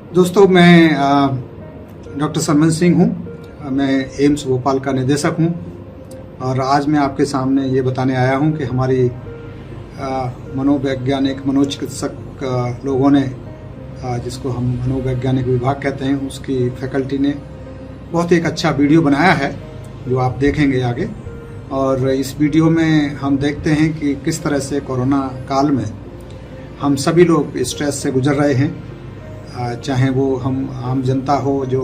दोस्तों, मैं डॉक्टर सरमन सिंह हूँ। मैं एम्स भोपाल का निदेशक हूँ और आज मैं आपके सामने ये बताने आया हूँ कि हमारी मनोवैज्ञानिक मनोचिकित्सक लोगों ने, जिसको हम मनोवैज्ञानिक विभाग कहते हैं, उसकी फैकल्टी ने बहुत एक अच्छा वीडियो बनाया है जो आप देखेंगे आगे। और इस वीडियो में हम देखते हैं कि किस तरह से कोरोना काल में हम सभी लोग स्ट्रेस से गुजर रहे हैं, चाहे वो हम आम जनता हो जो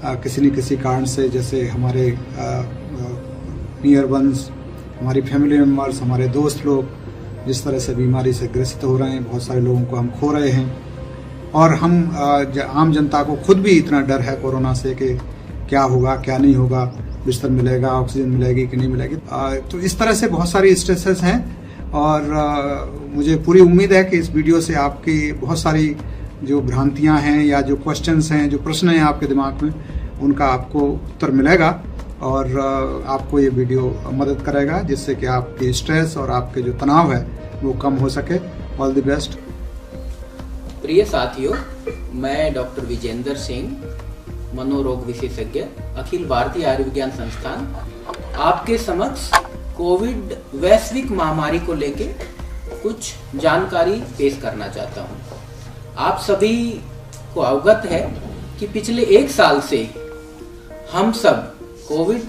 किसी न किसी कारण से, जैसे हमारे नियर वंस, हमारी फैमिली मेम्बर्स, हमारे दोस्त लोग जिस तरह से बीमारी से ग्रसित हो रहे हैं, बहुत सारे लोगों को हम खो रहे हैं। और हम आम जनता को खुद भी इतना डर है कोरोना से कि क्या होगा क्या नहीं होगा, बिस्तर मिलेगा, ऑक्सीजन मिलेगी कि नहीं मिलेगी। तो इस तरह से बहुत सारी स्ट्रेसेस हैं और मुझे पूरी उम्मीद है कि इस वीडियो से आपकी बहुत सारी जो भ्रांतियां हैं या जो क्वेश्चंस हैं, जो प्रश्न हैं आपके दिमाग में, उनका आपको उत्तर मिलेगा और आपको ये वीडियो मदद करेगा जिससे कि आपकी स्ट्रेस और आपके जो तनाव है वो कम हो सके। All the best. प्रिय साथियों, मैं डॉक्टर विजेंद्र सिंह, मनोरोग विशेषज्ञ, अखिल भारतीय आयुर्विज्ञान संस्थान, आपके समक्ष कोविड वैश्विक महामारी को लेके कुछ जानकारी पेश करना चाहता हूँ। आप सभी को अवगत है कि पिछले 1 साल से हम सब कोविड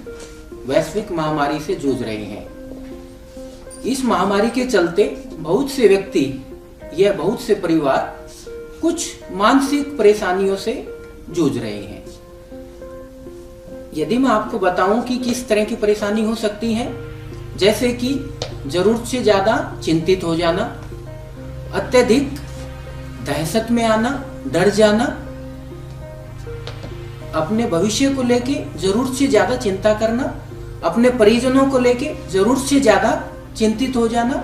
वैश्विक महामारी से जूझ रहे हैं। इस महामारी के चलते बहुत से व्यक्ति या बहुत से परिवार कुछ मानसिक परेशानियों से जूझ रहे हैं। यदि मैं आपको बताऊं कि किस तरह की परेशानी हो सकती है, जैसे कि जरूरत से ज्यादा चिंतित हो जाना, अत्यधिक दहशत में आना, डर जाना, अपने भविष्य को लेके जरूरत से ज्यादा चिंता करना, अपने परिजनों को लेके जरूरत से ज्यादा चिंतित हो जाना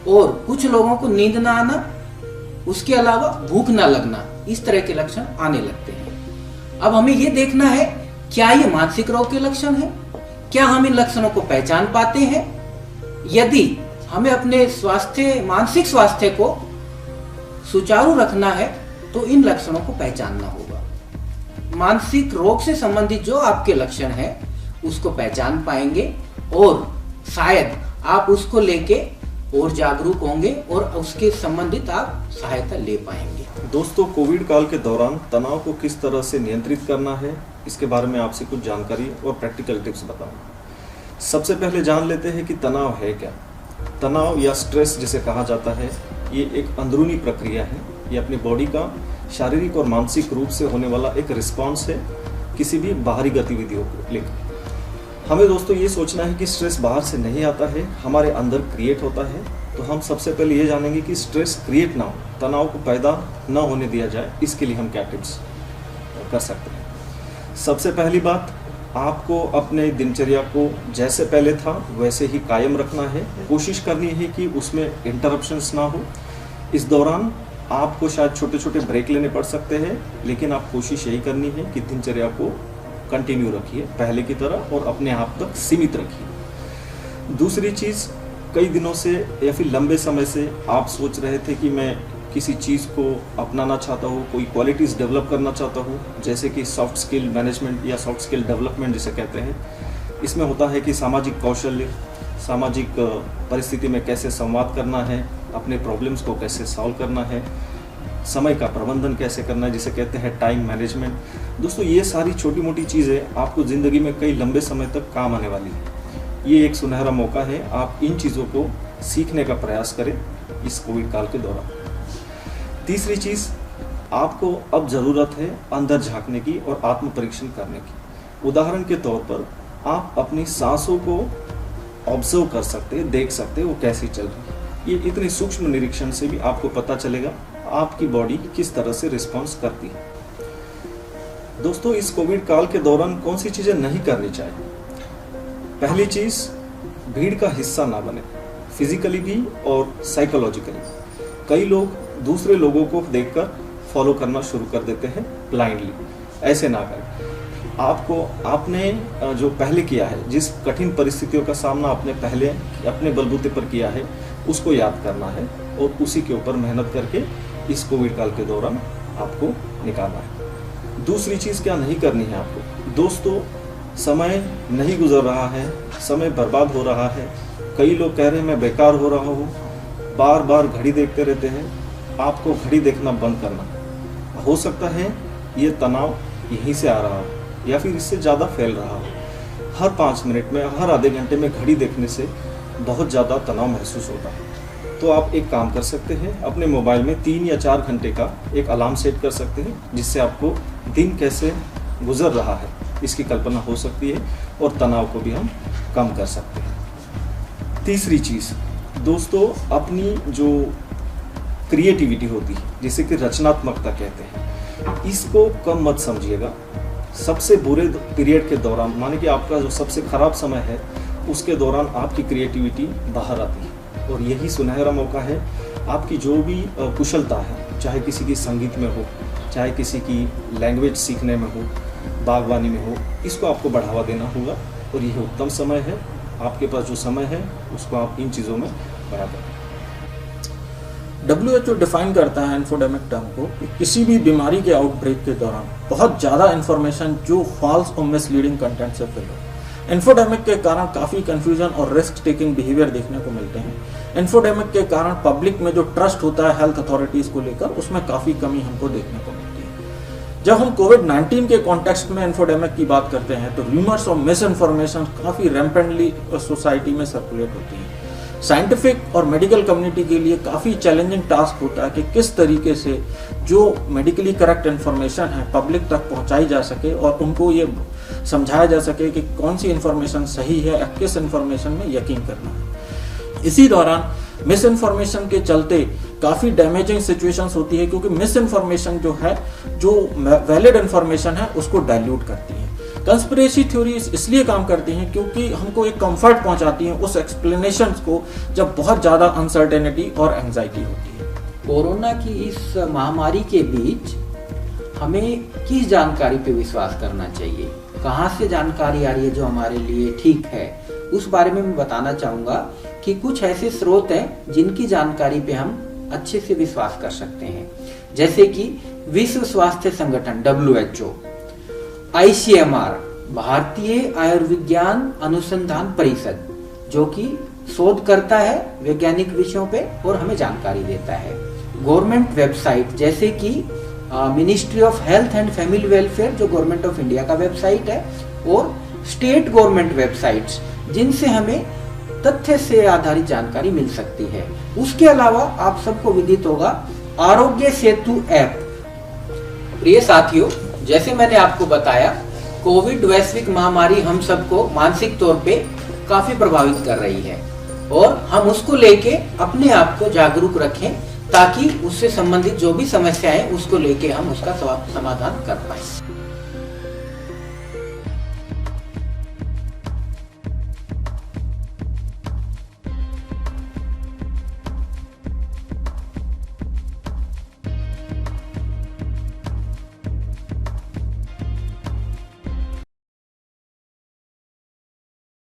और कुछ लोगों को नींद ना आना, उसके अलावा भूख ना लगना, इस तरह के लक्षण आने लगते हैं। अब हमें यह देखना है क्या ये मानसिक रोग के लक्षण हैं? क्या हम इन लक्षणों को पहचान पाते हैं? यदि हमें अपने मानसिक स्वास्थ्य को सुचारू रखना है तो इन लक्षणों को पहचानना होगा। मानसिक रोग से संबंधित जो आपके लक्षण हैं उसको पहचान पाएंगे और शायद आप उसको लेके और जागरूक होंगे और उसके संबंधित आप सहायता ले पाएंगे। दोस्तों, कोविड काल के दौरान तनाव को किस तरह से नियंत्रित करना है, इसके बारे में आपसे कुछ जानकारी और प्रैक्टिकल टिप्स बताऊंगा। सबसे पहले जान लेते हैं कि तनाव है क्या। तनाव या स्ट्रेस जिसे कहा जाता है, ये एक अंदरूनी प्रक्रिया है। ये अपनी बॉडी का शारीरिक और मानसिक रूप से होने वाला एक रिस्पॉन्स है किसी भी बाहरी गतिविधियों को लेकर। हमें दोस्तों ये सोचना है कि स्ट्रेस बाहर से नहीं आता है, हमारे अंदर क्रिएट होता है। तो हम सबसे पहले ये जानेंगे कि स्ट्रेस क्रिएट ना हो, तनाव को पैदा ना होने दिया जाए, इसके लिए हम क्या टिप्स कर सकते हैं। सबसे पहली बात, आपको अपने दिनचर्या को जैसे पहले था वैसे ही कायम रखना है। कोशिश करनी है कि उसमें इंटरप्शंस ना हो। इस दौरान आपको शायद छोटे छोटे ब्रेक लेने पड़ सकते हैं, लेकिन आप कोशिश यही करनी है कि दिनचर्या को कंटिन्यू रखिए पहले की तरह और अपने आप तक सीमित रखिए। दूसरी चीज़, कई दिनों से या फिर लंबे समय से आप सोच रहे थे कि मैं किसी चीज़ को अपनाना चाहता हूँ, कोई क्वालिटीज़ डेवलप करना चाहता हूँ, जैसे कि सॉफ्ट स्किल मैनेजमेंट या सॉफ्ट स्किल डेवलपमेंट जिसे कहते हैं। इसमें होता है कि सामाजिक कौशल्य, सामाजिक परिस्थिति में कैसे संवाद करना है, अपने प्रॉब्लम्स को कैसे सॉल्व करना है, समय का प्रबंधन कैसे करना है जिसे कहते हैं टाइम मैनेजमेंट। दोस्तों, ये सारी छोटी मोटी चीज़ें आपको ज़िंदगी में कई लंबे समय तक काम आने वाली है। ये एक सुनहरा मौका है, आप इन चीज़ों को सीखने का प्रयास करें इस कोविड काल के दौरान। तीसरी चीज़, आपको अब ज़रूरत है अंदर झांकने की और आत्म परीक्षण करने की। उदाहरण के तौर पर आप अपनी सांसों को ऑब्जर्व कर सकते हैं, देख सकते हैं वो कैसी चल रही है। ये इतने सूक्ष्म निरीक्षण से भी आपको पता चलेगा आपकी बॉडी किस तरह से रिस्पॉन्स करती है। दोस्तों, इस कोविड काल के दौरान कौन सी चीज़ें नहीं करनी चाहिए। पहली चीज़, भीड़ का हिस्सा ना बने, फिजिकली भी और साइकोलॉजिकली। कई लोग दूसरे लोगों को देखकर फॉलो करना शुरू कर देते हैं ब्लाइंडली। ऐसे ना करें। आपने जो पहले किया है, जिस कठिन परिस्थितियों का सामना आपने पहले अपने बलबूते पर किया है, उसको याद करना है और उसी के ऊपर मेहनत करके इस कोविड काल के दौरान आपको निकालना है। दूसरी चीज़ क्या नहीं करनी है आपको, दोस्तों समय नहीं गुजर रहा है, समय बर्बाद हो रहा है। कई लोग कह रहे हैं मैं बेकार हो रहा हूँ, बार बार घड़ी देखते रहते हैं। आपको घड़ी देखना बंद करना। हो सकता है ये तनाव यहीं से आ रहा हो या फिर इससे ज़्यादा फैल रहा हो। हर 5 मिनट में, हर आधे घंटे में घड़ी देखने से बहुत ज़्यादा तनाव महसूस होता है। तो आप एक काम कर सकते हैं, अपने मोबाइल में 3 या 4 घंटे का एक अलार्म सेट कर सकते हैं, जिससे आपको दिन कैसे गुजर रहा है इसकी कल्पना हो सकती है और तनाव को भी हम कम कर सकते हैं। तीसरी चीज़ दोस्तों, अपनी जो क्रिएटिविटी होती है, जिसे कि रचनात्मकता कहते हैं, इसको कम मत समझिएगा। सबसे बुरे पीरियड के दौरान, माने कि आपका जो सबसे खराब समय है, उसके दौरान आपकी क्रिएटिविटी बाहर आती है और यही सुनहरा मौका है। आपकी जो भी कुशलता है, चाहे किसी की संगीत में हो, चाहे किसी की लैंग्वेज सीखने में हो, बागवानी में हो, इसको आपको बढ़ावा देना होगा और यह उत्तम समय है। आपके पास जो समय है उसको आप इन चीज़ों में बढ़ा दें। WHO डिफाइन करता है इन्फोडेमिक टर्म को कि किसी भी बीमारी के आउटब्रेक के दौरान बहुत ज़्यादा इन्फॉर्मेशन जो फॉल्स और मिसलीडिंग कंटेंट से फिल हो। इन्फोडेमिक के कारण काफ़ी कंफ्यूजन और रिस्क टेकिंग बिहेवियर देखने को मिलते हैं। इन्फोडेमिक के कारण पब्लिक में जो ट्रस्ट होता है हेल्थ अथॉरिटीज़ को लेकर, उसमें काफ़ी कमी हमको देखने को मिलती है। जब हम कोविड-19 के कॉन्टेक्स्ट में इन्फोडेमिक की बात करते हैं तो रूमर्स और मिस इन्फॉर्मेशन काफ़ी रैम्पेंटली सोसाइटी में सर्कुलेट होती है। साइंटिफिक और मेडिकल कम्युनिटी के लिए काफ़ी चैलेंजिंग टास्क होता है कि किस तरीके से जो मेडिकली करेक्ट इन्फॉर्मेशन है पब्लिक तक पहुंचाई जा सके और उनको ये समझाया जा सके कि कौन सी इन्फॉर्मेशन सही है या किस इन्फॉर्मेशन में यकीन करना है। इसी दौरान मिस इन्फॉर्मेशन के चलते काफ़ी डैमेजिंग सिचुएशंस होती है, क्योंकि मिस इन्फॉर्मेशन जो है, जो वैलिड इन्फॉर्मेशन है, उसको डाइल्यूट करती है। कंस्पिरेसी थ्योरीज इसलिए काम करती हैं क्योंकि हमको एक कंफर्ट पहुंचाती हैं उस एक्सप्लेनेशंस को जब बहुत ज़्यादा अनसर्टेनिटी और एंजाइटी होती है। कोरोना की इस महामारी के बीच हमें किस जानकारी पे विश्वास करना चाहिए, कहाँ से जानकारी आ रही है जो हमारे लिए ठीक है, उस बारे में मैं बताना चाहूँगा कि कुछ ऐसे स्रोत हैं जिनकी जानकारी पे हम अच्छे से विश्वास कर सकते हैं, जैसे कि विश्व स्वास्थ्य संगठन WHO, ICMR भारतीय आयुर्विज्ञान अनुसंधान परिषद, जो कि शोध करता है वैज्ञानिक विषयों पे और हमें जानकारी देता है। गवर्नमेंट वेबसाइट जैसे कि ministry of health and family welfare, जो गवर्नमेंट ऑफ इंडिया का वेबसाइट है, और स्टेट गवर्नमेंट वेबसाइट्स, जिनसे हमें तथ्य से आधारित जानकारी मिल सकती है। उसके अलावा आप सबको विदित होगा आरोग्य सेतु ऐप। प्रिय साथियों, जैसे मैंने आपको बताया, कोविड वैश्विक महामारी हम सबको मानसिक तौर पे काफी प्रभावित कर रही है और हम उसको लेके अपने आप को जागरूक रखें ताकि उससे संबंधित जो भी समस्या है उसको लेके हम उसका समाधान कर पाए।